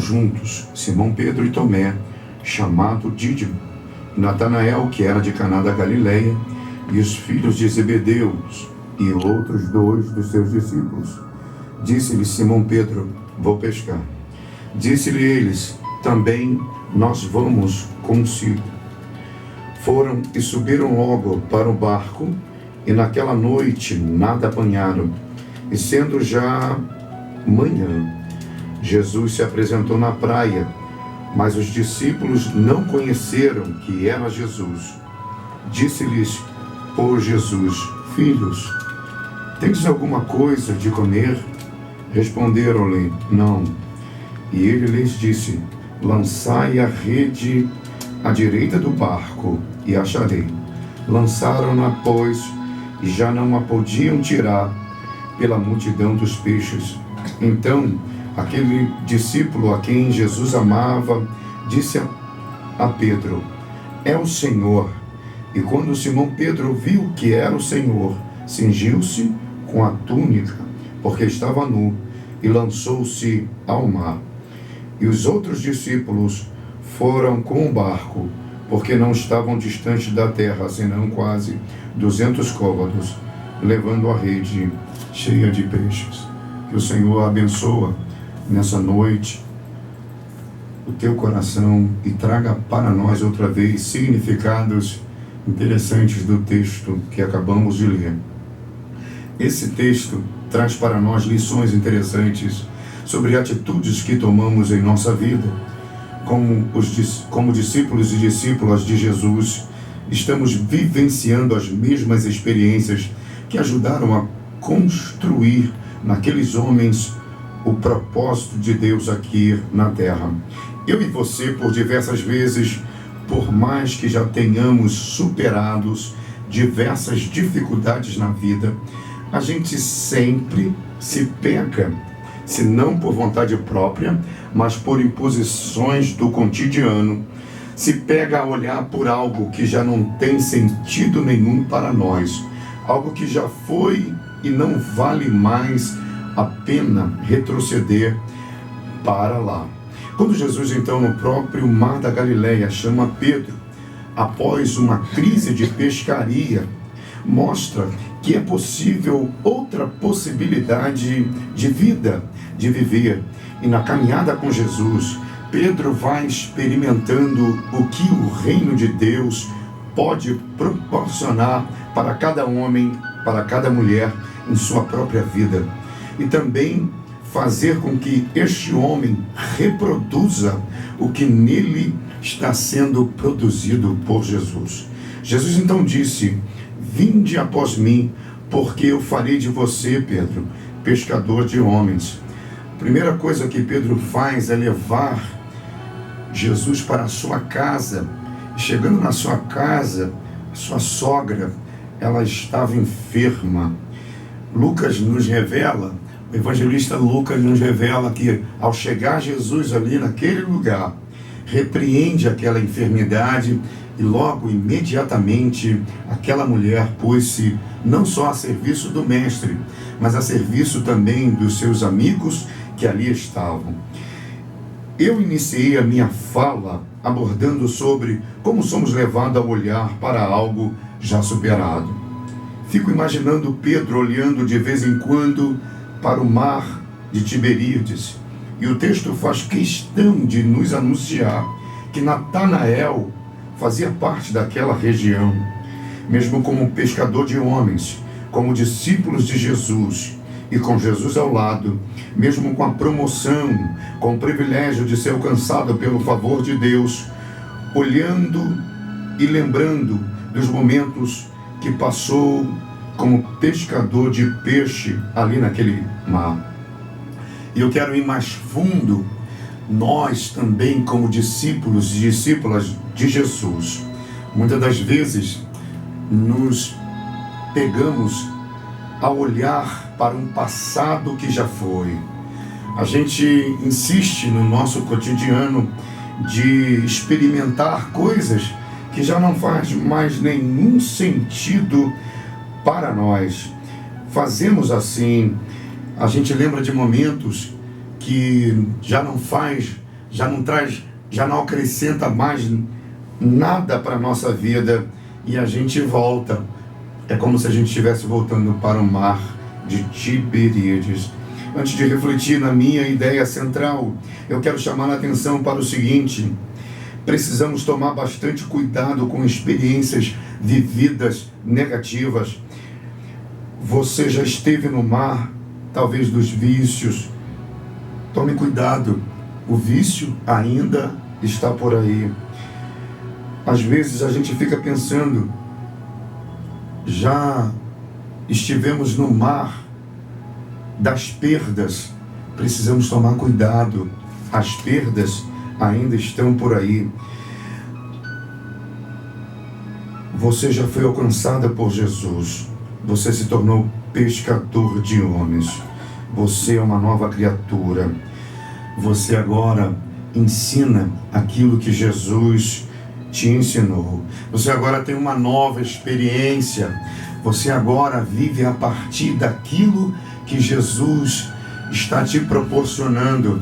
juntos Simão Pedro e Tomé, chamado Dídimo, Natanael, que era de Caná da Galileia, e os filhos de Zebedeu, e outros 2 dos seus discípulos. Disse-lhe Simão Pedro: vou pescar. Disse-lhe eles: também nós vamos consigo. Foram e subiram logo para o barco, e naquela noite nada apanharam. E sendo já manhã, Jesus se apresentou na praia, mas os discípulos não conheceram que era Jesus. Disse-lhes, pois, Jesus: filhos, tendes alguma coisa de comer? Responderam-lhe: não. E ele lhes disse: lançai a rede à direita do barco, e acharei. Lançaram-na, pois, e já não a podiam tirar pela multidão dos peixes. Então, aquele discípulo a quem Jesus amava disse a Pedro: é o Senhor. E quando Simão Pedro viu que era o Senhor, cingiu-se com a túnica, porque estava nu, e lançou-se ao mar. E os outros discípulos foram com o barco, porque não estavam distantes da terra, senão quase 200 côvados, levando a rede cheia de peixes. Que o Senhor abençoa nessa noite o teu coração e traga para nós outra vez significados interessantes do texto que acabamos de ler. Esse texto traz para nós lições interessantes sobre atitudes que tomamos em nossa vida. Como discípulos e discípulas de Jesus, estamos vivenciando as mesmas experiências que ajudaram a construir naqueles homens o propósito de Deus aqui na terra. Eu e você, por diversas vezes, por mais que já tenhamos superados diversas dificuldades na vida, a gente sempre se pega, se não por vontade própria, mas por imposições do cotidiano, se pega a olhar por algo que já não tem sentido nenhum para nós, algo que já foi e não vale mais a pena retroceder para lá. Quando Jesus, então, no próprio mar da Galileia, chama Pedro, após uma crise de pescaria, mostra que é possível outra possibilidade de vida, de viver. E na caminhada com Jesus, Pedro vai experimentando o que o reino de Deus pode proporcionar para cada homem, para cada mulher em sua própria vida. E também fazer com que este homem reproduza o que nele está sendo produzido por Jesus. Jesus então disse: vinde após mim, porque eu farei de você, Pedro, pescador de homens. A primeira coisa que Pedro faz é levar Jesus para a sua casa. Chegando na sua casa, sua sogra, ela estava enferma. Lucas nos revela, o evangelista Lucas nos revela que ao chegar Jesus ali naquele lugar, repreende aquela enfermidade e logo, imediatamente, aquela mulher pôs-se não só a serviço do mestre, mas a serviço também dos seus amigos que ali estavam. Eu iniciei a minha fala abordando sobre como somos levados a olhar para algo já superado. Fico imaginando Pedro olhando de vez em quando para o mar de Tiberíades, e o texto faz questão de nos anunciar que Natanael fazia parte daquela região, mesmo como pescador de homens, como discípulos de Jesus, e com Jesus ao lado, mesmo com a promoção, com o privilégio de ser alcançado pelo favor de Deus, olhando e lembrando dos momentos que passou como pescador de peixe ali naquele mar. E eu quero ir mais fundo. Nós também, como discípulos e discípulas de Jesus, muitas das vezes nos pegamos a olhar para um passado que já foi. A gente insiste no nosso cotidiano de experimentar coisas que já não faz mais nenhum sentido para nós. Fazemos assim, a gente lembra de momentos que já não faz já não acrescenta mais nada para a nossa vida, e a gente volta. É como se a gente estivesse voltando para o mar de Tiberíades. Antes de refletir na minha ideia central, eu quero chamar a atenção para o seguinte: precisamos tomar bastante cuidado com experiências vividas negativas. Você já esteve no mar, talvez dos vícios. Tome cuidado, o vício ainda está por aí. Às vezes a gente fica pensando, já estivemos no mar das perdas. Precisamos tomar cuidado, as perdas ainda estão por aí. Você já foi alcançada por Jesus. Você se tornou pescador de homens. Você é uma nova criatura. Você agora ensina aquilo que Jesus te ensinou. Você agora tem uma nova experiência. Você agora vive a partir daquilo que Jesus está te proporcionando.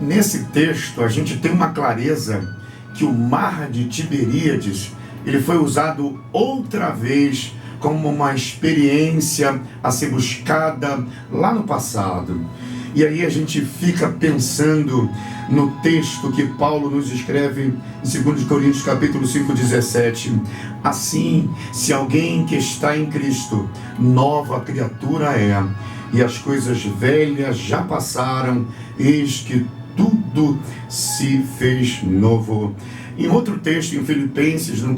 Nesse texto a gente tem uma clareza que o mar de Tiberíades, ele foi usado outra vez como uma experiência a ser buscada lá no passado. E aí a gente fica pensando no texto que Paulo nos escreve em 2 Coríntios capítulo 5, 17. Assim, se alguém que está em Cristo, nova criatura é, e as coisas velhas já passaram, eis que tudo se fez novo. Em outro texto, em Filipenses, no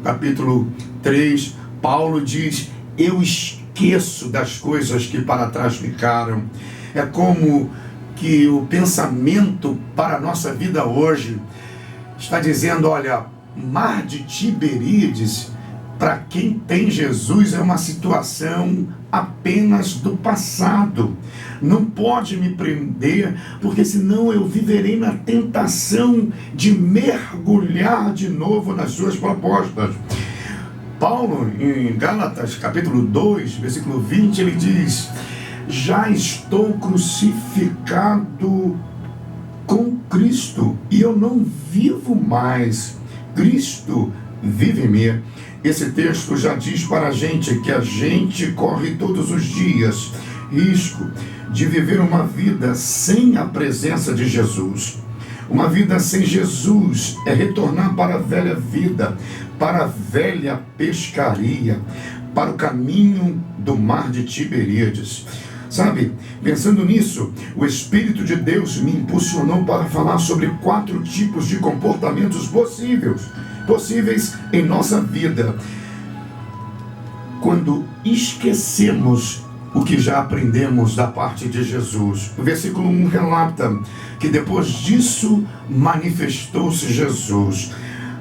capítulo 3, Paulo diz: eu esqueço das coisas que para trás ficaram. É como que o pensamento para a nossa vida hoje está dizendo: olha, mar de Tiberíades, para quem tem Jesus, é uma situação apenas do passado. Não pode me prender, porque senão eu viverei na tentação de mergulhar de novo nas suas propostas. Paulo, em Gálatas, capítulo 2, versículo 20, ele diz: já estou crucificado com Cristo, e eu não vivo mais, Cristo vive em mim. Esse texto já diz para a gente que a gente corre todos os dias risco de viver uma vida sem a presença de Jesus. Uma vida sem Jesus é retornar para a velha vida, para a velha pescaria, para o caminho do mar de Tiberíades. Sabe, pensando nisso, o Espírito de Deus me impulsionou para falar sobre 4 tipos de comportamentos possíveis em nossa vida, quando esquecemos o que já aprendemos da parte de Jesus. O versículo 1 relata que depois disso manifestou-se Jesus.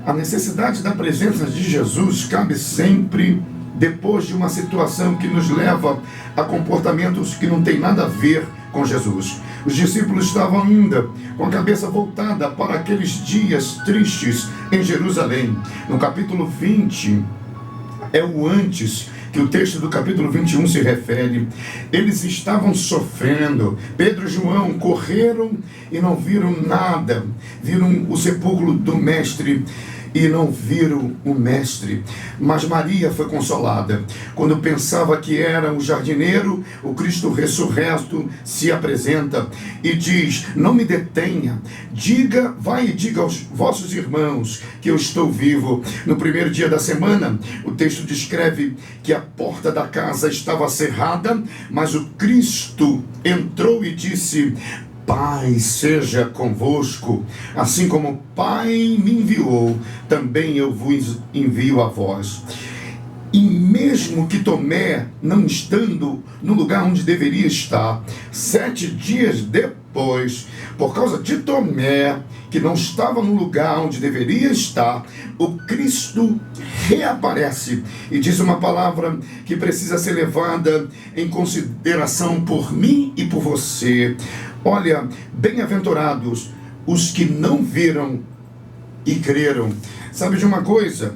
A necessidade da presença de Jesus cabe sempre depois de uma situação que nos leva a comportamentos que não tem nada a ver com Jesus. Os discípulos estavam ainda com a cabeça voltada para aqueles dias tristes em Jerusalém. No capítulo 20, é o antes que o texto do capítulo 21 se refere. Eles estavam sofrendo. Pedro e João correram e não viram nada. Viram o sepulcro do mestre e não viram o mestre. Mas Maria foi consolada. Quando pensava que era o jardineiro, o Cristo ressurreto se apresenta e diz: não me detenha, vai e diga aos vossos irmãos que eu estou vivo. No primeiro dia da semana, o texto descreve que a porta da casa estava cerrada, mas o Cristo entrou e disse: Pai seja convosco, assim como o Pai me enviou, também eu vos envio a vós. E mesmo que Tomé, não estando no lugar onde deveria estar, 7 dias depois, por causa de Tomé, que não estava no lugar onde deveria estar, o Cristo reaparece e diz uma palavra que precisa ser levada em consideração por mim e por você. Olha, bem-aventurados os que não viram e creram. Sabe de uma coisa?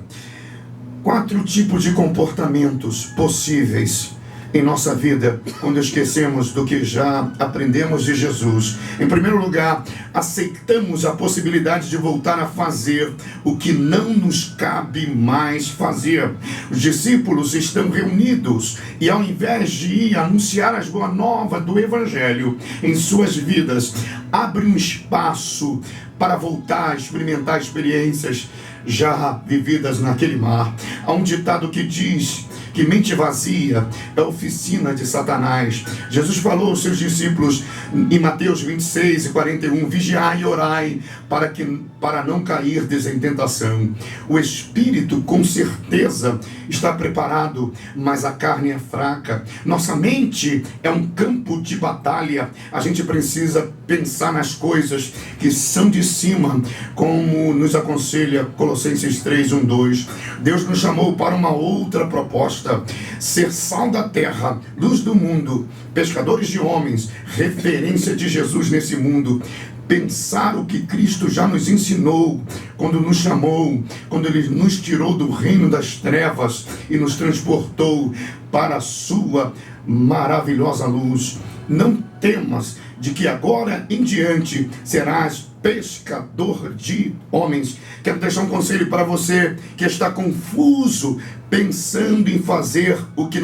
4 tipos de comportamentos possíveis em nossa vida quando esquecemos do que já aprendemos de Jesus. Em primeiro lugar, aceitamos a possibilidade de voltar a fazer o que não nos cabe mais fazer. Os discípulos estão reunidos e, ao invés de ir anunciar as boas novas do Evangelho em suas vidas, abre um espaço para voltar a experimentar experiências já vividas naquele mar. Há um ditado que diz que mente vazia é oficina de Satanás. Jesus falou aos seus discípulos em Mateus 26:41, vigiai e orai para não cair em tentação. O espírito com certeza está preparado, mas a carne é fraca. Nossa mente é um campo de batalha. A gente precisa pensar nas coisas que são de cima, como nos aconselha Colossenses 3:1-2. Deus nos chamou para uma outra proposta: ser sal da terra, luz do mundo, pescadores de homens, referência de Jesus nesse mundo. Pensar o que Cristo já nos ensinou quando nos chamou, quando Ele nos tirou do reino das trevas e nos transportou para a sua maravilhosa luz. Não temas de que agora em diante serás pescador de homens. Quero deixar um conselho para você que está confuso, pensando em fazer o que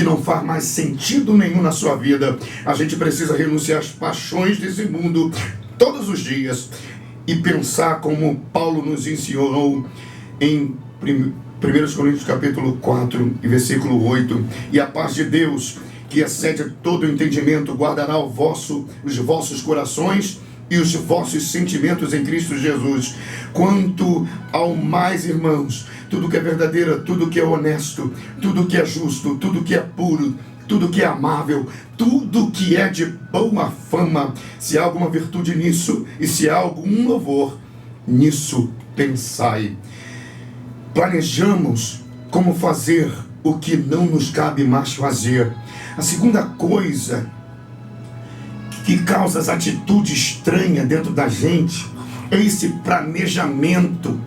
não faz mais sentido nenhum na sua vida. A gente precisa renunciar às paixões desse mundo todos os dias e pensar como Paulo nos ensinou em 1 Coríntios capítulo 4 e versículo 8. E a paz de Deus, que excede todo o entendimento, guardará os vossos corações e os vossos sentimentos em Cristo Jesus. Quanto ao mais, irmãos, tudo que é verdadeiro, tudo que é honesto, tudo que é justo, tudo que é puro, tudo que é amável, tudo que é de boa fama, se há alguma virtude nisso e se há algum louvor, nisso pensai. Planejamos como fazer o que não nos cabe mais fazer. A segunda coisa que causa as atitudes estranhas dentro da gente é esse planejamento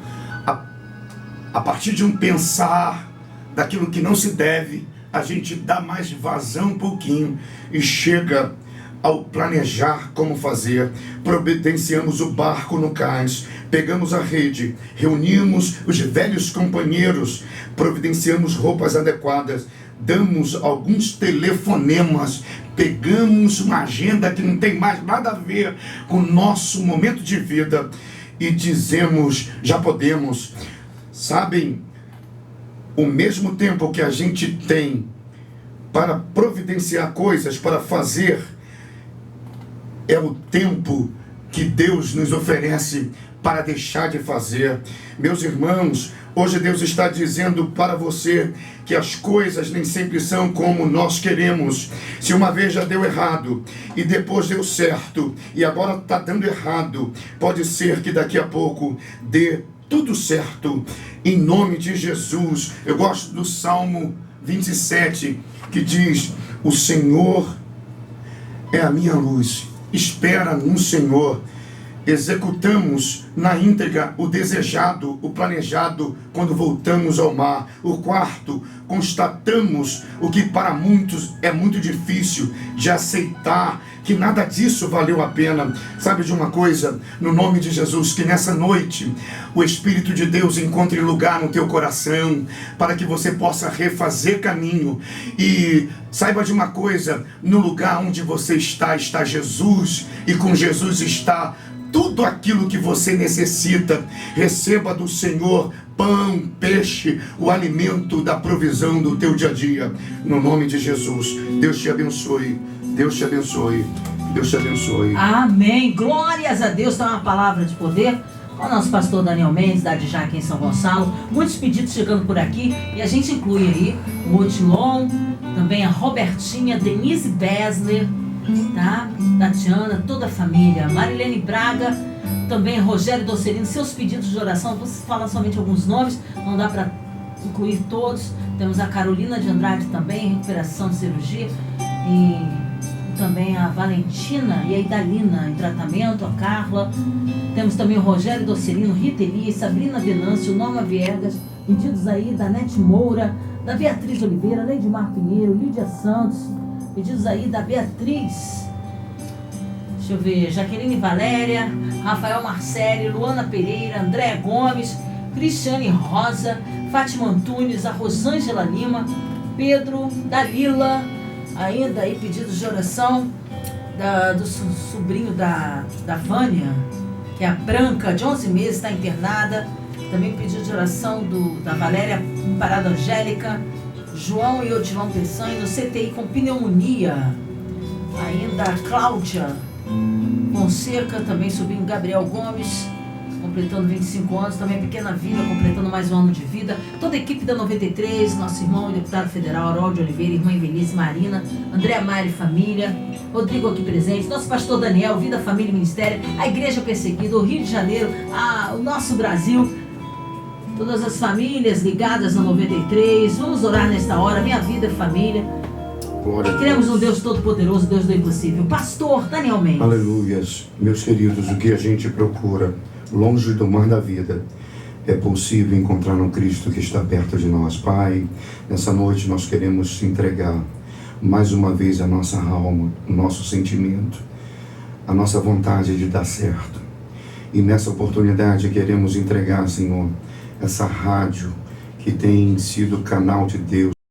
a partir de um pensar daquilo que não se deve. A gente dá mais vazão um pouquinho e chega ao planejar como fazer. Providenciamos o barco no cais, pegamos a rede, reunimos os velhos companheiros, providenciamos roupas adequadas, damos alguns telefonemas, pegamos uma agenda que não tem mais nada a ver com o nosso momento de vida e dizemos, já podemos. Sabem, o mesmo tempo que a gente tem para providenciar coisas, para fazer, é o tempo que Deus nos oferece para deixar de fazer. Meus irmãos, hoje Deus está dizendo para você que as coisas nem sempre são como nós queremos. Se uma vez já deu errado e depois deu certo e agora está dando errado, pode ser que daqui a pouco dê tudo certo, em nome de Jesus. Eu gosto do Salmo 27, que diz: o Senhor é a minha luz, espera no Senhor. Executamos na íntegra o desejado, o planejado, quando voltamos ao mar. O quarto, constatamos o que para muitos é muito difícil de aceitar, que nada disso valeu a pena. Sabe de uma coisa? No nome de Jesus, que nessa noite o Espírito de Deus encontre lugar no teu coração, para que você possa refazer caminho. E saiba de uma coisa: no lugar onde você está Jesus, e com Jesus está tudo aquilo que você necessita. Receba do Senhor pão, peixe, o alimento da provisão do teu dia a dia, no nome de Jesus. Deus te abençoe, Deus te abençoe, Deus te abençoe. Amém, glórias a Deus. Então, uma palavra de poder com o nosso pastor Daniel Mendes, da Adjá aqui em São Gonçalo. Muitos pedidos chegando por aqui, e a gente inclui aí o Odilon, também a Robertinha, Denise Besler, tá? Tatiana, toda a família, Marilene Braga, também Rogério Docerino. Seus pedidos de oração, vou falar somente alguns nomes, não dá para incluir todos. Temos a Carolina de Andrade também, recuperação de cirurgia, e também a Valentina e a Idalina em tratamento, a Carla. Temos também o Rogério Docerino, Rita Elias, Sabrina Venâncio, Norma Viegas, pedidos aí da Nete Moura, da Beatriz Oliveira, Leidmar Pinheiro, Lídia Santos, pedidos aí da Beatriz, deixa eu ver, Jaqueline Valéria, Rafael Marcelli, Luana Pereira, Andréa Gomes, Cristiane Rosa, Fátima Antunes, a Rosângela Lima, Pedro, Dalila, ainda aí pedidos de oração do sobrinho da Vânia, que é a Branca, de 11 meses, está internada. Também pedido de oração da Valéria Parada Angélica, João e Odilon Peçanha, no CTI com pneumonia. Ainda a Cláudia Fonseca, também sobrinho Gabriel Gomes, completando 25 anos, também a Pequena Vida, completando mais um ano de vida. Toda a equipe da 93, nosso irmão e deputado federal Harold Oliveira, irmã Evelise Marina, Andréa Mari Família, Rodrigo aqui presente, nosso pastor Daniel, Vida, Família e Ministério, a Igreja Perseguida, o Rio de Janeiro, o nosso Brasil, todas as famílias ligadas na 93. Vamos orar nesta hora, minha vida e família. Glória a Cremos Deus. no Deus Todo-Poderoso, Deus do Impossível. Pastor Daniel Mendes. Aleluias. Meus queridos, o que a gente procura longe do mar da vida é possível encontrar no Cristo que está perto de nós. Pai, nessa noite nós queremos entregar mais uma vez a nossa alma, o nosso sentimento, a nossa vontade de dar certo. E nessa oportunidade queremos entregar, Senhor, essa rádio que tem sido canal de Deus